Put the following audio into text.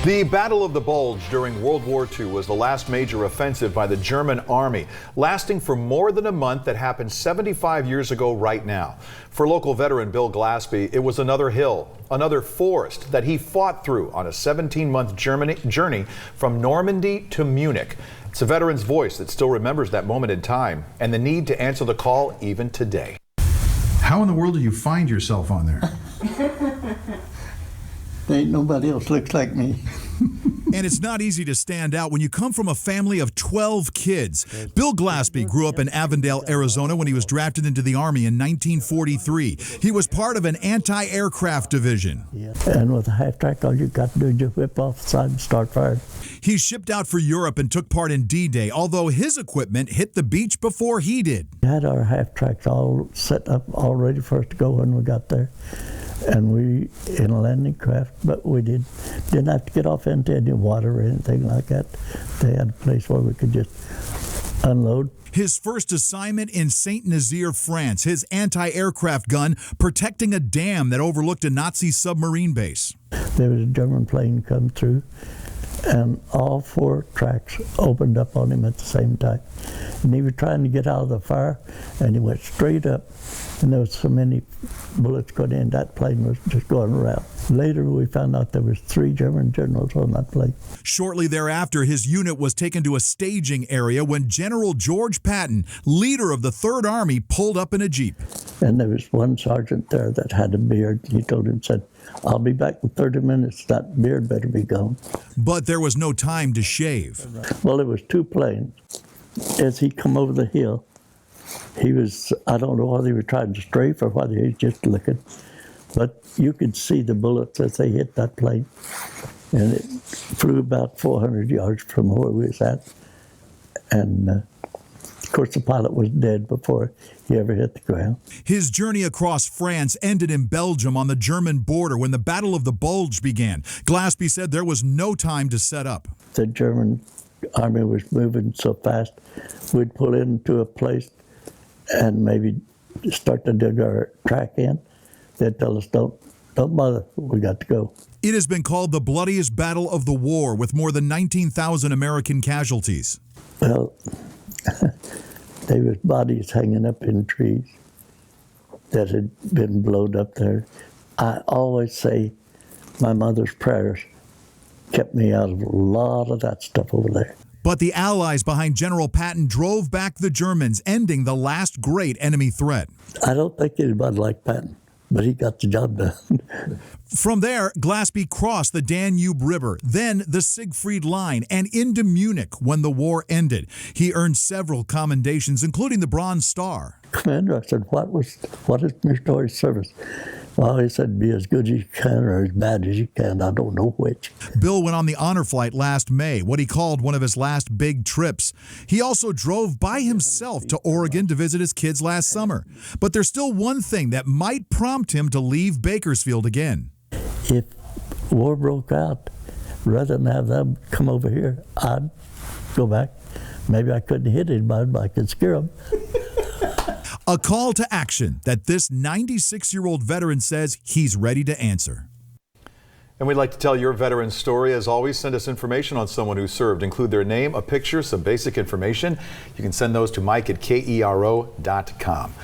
The Battle of the Bulge during World War II was the last major offensive by the German army, lasting for more than a month. That happened 75 years ago right now. For local veteran Bill Glaspie, it was another hill, another forest that he fought through on a 17-month journey from Normandy to Munich. It's a veteran's voice that still remembers that moment in time and the need to answer the call even today. How in the world do you find yourself on there? There ain't nobody else looks like me. And it's not easy to stand out when you come from a family of 12 kids. Bill Glaspie grew up in Avondale, Arizona when he was drafted into the Army in 1943. He was part of an anti-aircraft division. And with a half-track, all you got to do is just whip off the side and start firing. He shipped out for Europe and took part in D-Day, although his equipment hit the beach before he did. We had our half-tracks all set up, all ready for us to go when we got there. And we in a landing craft, but we didn't have to get off into any water or anything like that. They had a place where we could just unload. His first assignment in Saint-Nazaire, France, his anti-aircraft gun protecting a dam that overlooked a Nazi submarine base. There was a German plane come through, and all 4 tracks opened up on him at the same time. And he was trying to get out of the fire, and he went straight up. And there was so many bullets going in, that plane was just going around. Later we found out there was 3 German generals on that plane. Shortly thereafter, his unit was taken to a staging area when General George Patton, leader of the 3rd Army, pulled up in a Jeep. And there was one sergeant there that had a beard. He told him, said, "I'll be back in 30 minutes. That beard better be gone." But there was no time to shave. Well, there was 2 planes. As he come over the hill, he was, I don't know whether he was trying to strafe or whether he was just looking, but you could see the bullets as they hit that plane. And it flew about 400 yards from where we was at. And of course the pilot was dead before he ever hit the ground. His journey across France ended in Belgium on the German border when the Battle of the Bulge began. Glaspie said there was no time to set up. The German army was moving so fast, we'd pull into a place and maybe start to dig our track in. They'd tell us, don't bother, we got to go. It has been called the bloodiest battle of the war, with more than 19,000 American casualties. Well, there was bodies hanging up in trees that had been blown up there. I always say my mother's prayers kept me out of a lot of that stuff over there. But the Allies behind General Patton drove back the Germans, ending the last great enemy threat. I don't think anybody liked Patton, but he got the job done. From there, Glaspie crossed the Danube River, then the Siegfried Line, and into Munich when the war ended. He earned several commendations, including the Bronze Star. Commander, I said, what is military service? Well, he said, be as good as you can or as bad as you can. I don't know which. Bill went on the honor flight last May, what he called one of his last big trips. He also drove by himself to Oregon to visit his kids last summer. But there's still one thing that might prompt him to leave Bakersfield again. If war broke out, rather than have them come over here, I'd go back. Maybe I couldn't hit anybody, but I could scare them. A call to action that this 96-year-old veteran says he's ready to answer. And we'd like to tell your veteran's story. As always, send us information on someone who served. Include their name, a picture, some basic information. You can send those to mike@kero.com.